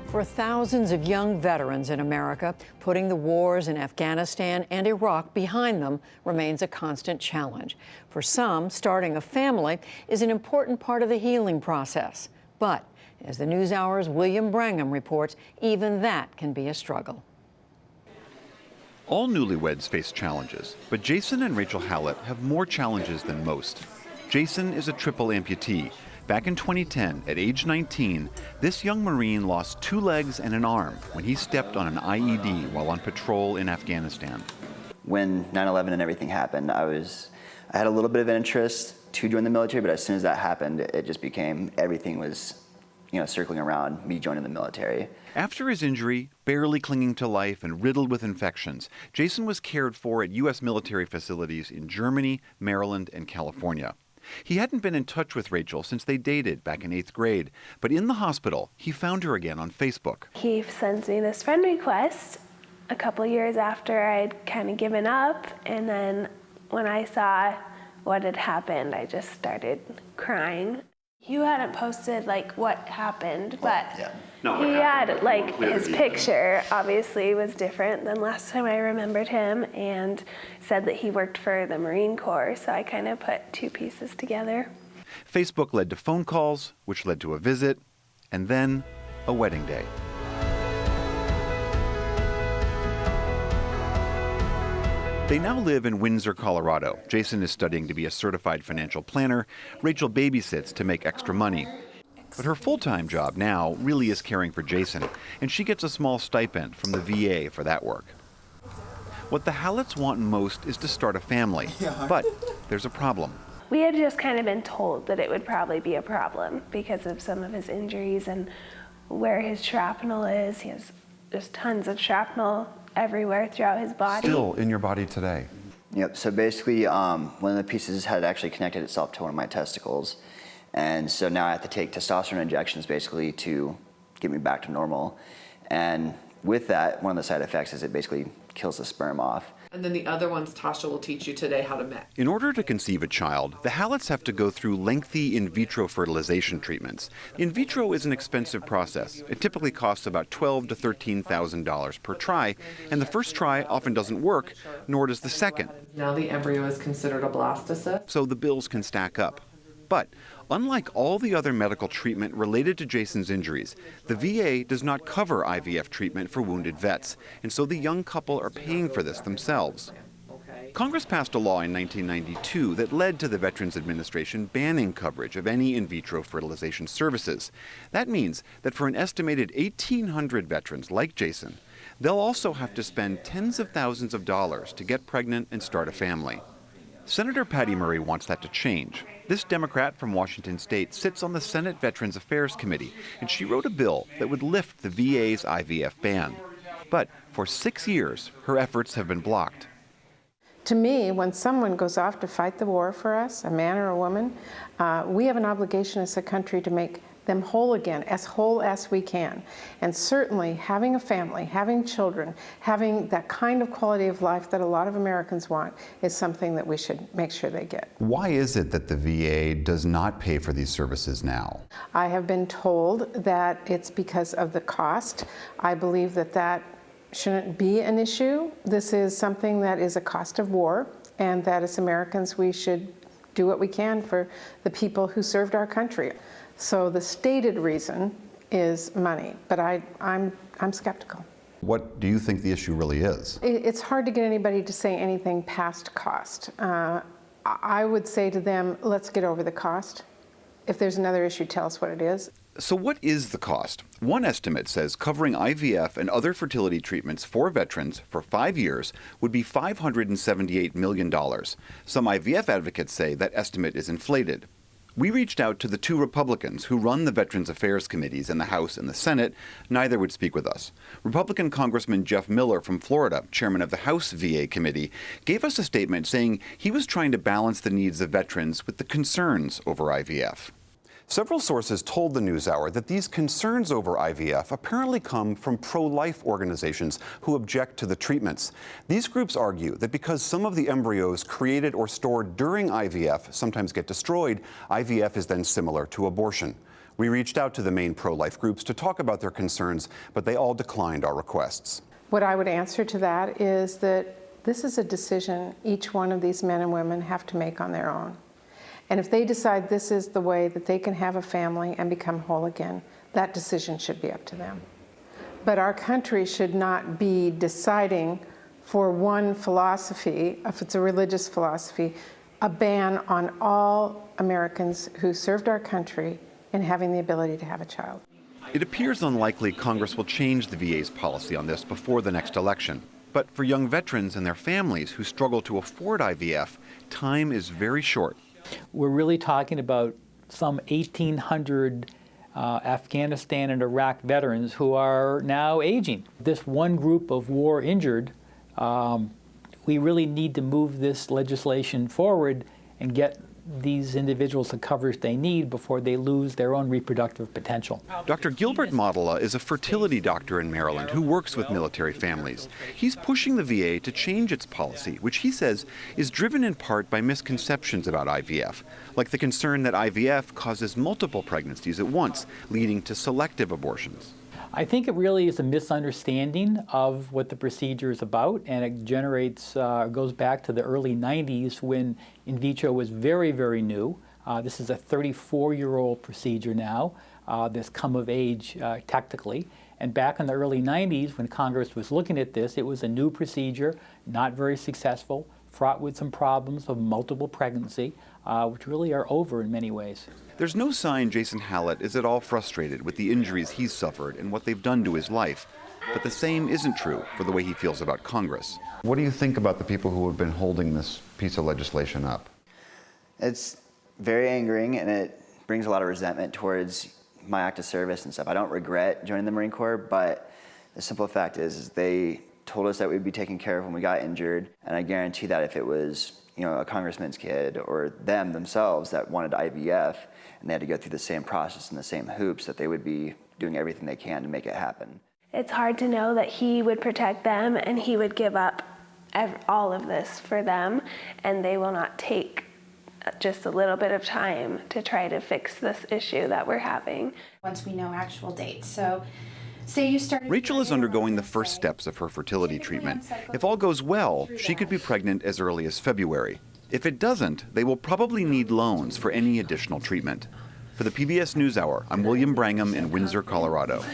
For thousands of young veterans in America, putting the wars in Afghanistan and Iraq behind them remains a constant challenge. For some, starting a family is an important part of the healing process. But, as the NewsHour's William Brangham reports, even that can be a struggle. All newlyweds face challenges, but Jason and Rachel Hallett have more challenges than most. Jason is a triple amputee. Back in 2010, at age 19, this young Marine lost 2 legs and an arm when he stepped on an IED while on patrol in Afghanistan. When 9/11 and everything happened, I had a little bit of an interest to join the military, but as soon as that happened, it just became, everything was, circling around me joining the military. After his injury, barely clinging to life and riddled with infections, Jason was cared for at U.S. military facilities in Germany, Maryland, and California. He hadn't been in touch with Rachel since they dated back in 8th grade, but in the hospital, he found her again on Facebook. He sends me this friend request a couple years after I'd kind of given up, and then when I saw what had happened, I just started crying. You hadn't posted what happened, but he had his picture obviously was different than last time I remembered him, and said that he worked for the Marine Corps, so I kind of put 2 pieces together. Facebook led to phone calls, which led to a visit, and then a wedding day. They now live in Windsor, Colorado. Jason is studying to be a certified financial planner. Rachel babysits to make extra money. But her full-time job now really is caring for Jason, and she gets a small stipend from the VA for that work. What the Halletts want most is to start a family, but there's a problem. We had just kind of been told that it would probably be a problem because of some of his injuries and where his shrapnel is. He has just tons of shrapnel everywhere throughout his body. Still in your body today? Yep, so basically one of the pieces had actually connected itself to one of my testicles. And so now I have to take testosterone injections basically to get me back to normal. And with that, one of the side effects is it basically kills the sperm off. And then the other ones Tasha will teach you today how to make. In order to conceive a child, the Halletts have to go through lengthy in vitro fertilization treatments. In vitro is an expensive process. It typically costs about $12,000 to $13,000 per try, and the first try often doesn't work, nor does the second. Now the embryo is considered a blastocyst. So the bills can stack up. But unlike all the other medical treatment related to Jason's injuries, the VA does not cover IVF treatment for wounded vets, and so the young couple are paying for this themselves. Congress passed a law in 1992 that led to the Veterans Administration banning coverage of any in vitro fertilization services. That means that for an estimated 1,800 veterans like Jason, they'll also have to spend tens of thousands of dollars to get pregnant and start a family. Senator Patty Murray wants that to change. This Democrat from Washington State sits on the Senate Veterans Affairs Committee, and she wrote a bill that would lift the VA's IVF ban. But for 6 years, her efforts have been blocked. To me, when someone goes off to fight the war for us, a man or a woman, we have an obligation as a country to make them whole again, as whole as we can. And certainly having a family, having children, having that kind of quality of life that a lot of Americans want is something that we should make sure they get. Why is it that the VA does not pay for these services now? I have been told that it's because of the cost. I believe that that shouldn't be an issue. This is something that is a cost of war, and that as Americans we should do what we can for the people who served our country. So the stated reason is money, but I'm skeptical. What do you think the issue really is? It's hard to get anybody to say anything past cost. I would say to them, let's get over the cost. If there's another issue, tell us what it is. So what is the cost? One estimate says covering IVF and other fertility treatments for veterans for 5 years would be $578 million. Some IVF advocates say that estimate is inflated. We reached out to the 2 Republicans who run the Veterans Affairs Committees in the House and the Senate. Neither would speak with us. Republican Congressman Jeff Miller from Florida, chairman of the House VA Committee, gave us a statement saying he was trying to balance the needs of veterans with the concerns over IVF. Several sources told the NewsHour that these concerns over IVF apparently come from pro-life organizations who object to the treatments. These groups argue that because some of the embryos created or stored during IVF sometimes get destroyed, IVF is then similar to abortion. We reached out to the main pro-life groups to talk about their concerns, but they all declined our requests. What I would answer to that is that this is a decision each one of these men and women have to make on their own. And if they decide this is the way that they can have a family and become whole again, that decision should be up to them. But our country should not be deciding for one philosophy, if it's a religious philosophy, a ban on all Americans who served our country in having the ability to have a child. It appears unlikely Congress will change the VA's policy on this before the next election. But for young veterans and their families who struggle to afford IVF, time is very short. We're really talking about some 1,800 Afghanistan and Iraq veterans who are now aging. This one group of war injured, we really need to move this legislation forward and get these individuals the coverage they need before they lose their own reproductive potential. Dr. Gilbert Modela is a fertility doctor in Maryland who works with military families. He's pushing the VA to change its policy, which he says is driven in part by misconceptions about IVF, like the concern that IVF causes multiple pregnancies at once, leading to selective abortions. I think it really is a misunderstanding of what the procedure is about, and it goes back to the early 90s when in vitro was very, very new. This is a 34-year-old procedure now that's come of age technically. And back in the early 90s when Congress was looking at this, it was a new procedure, not very successful, fraught with some problems of multiple pregnancy, which really are over in many ways. There's no sign Jason Hallett is at all frustrated with the injuries he's suffered and what they've done to his life. But the same isn't true for the way he feels about Congress. What do you think about the people who have been holding this piece of legislation up? It's very angering, and it brings a lot of resentment towards my active service and stuff. I don't regret joining the Marine Corps, but the simple fact is they told us that we'd be taken care of when we got injured, and I guarantee that if it was a congressman's kid or them themselves that wanted IVF and they had to go through the same process and the same hoops, that they would be doing everything they can to make it happen. It's hard to know that he would protect them and he would give up all of this for them, and they will not take just a little bit of time to try to fix this issue that we're having. Once we know actual dates. So say you started. Rachel is undergoing the first steps of her fertility treatment. If all goes well, she could be pregnant as early as February. If it doesn't, they will probably need loans for any additional treatment. For the PBS NewsHour, I'm William Brangham in Windsor, Colorado.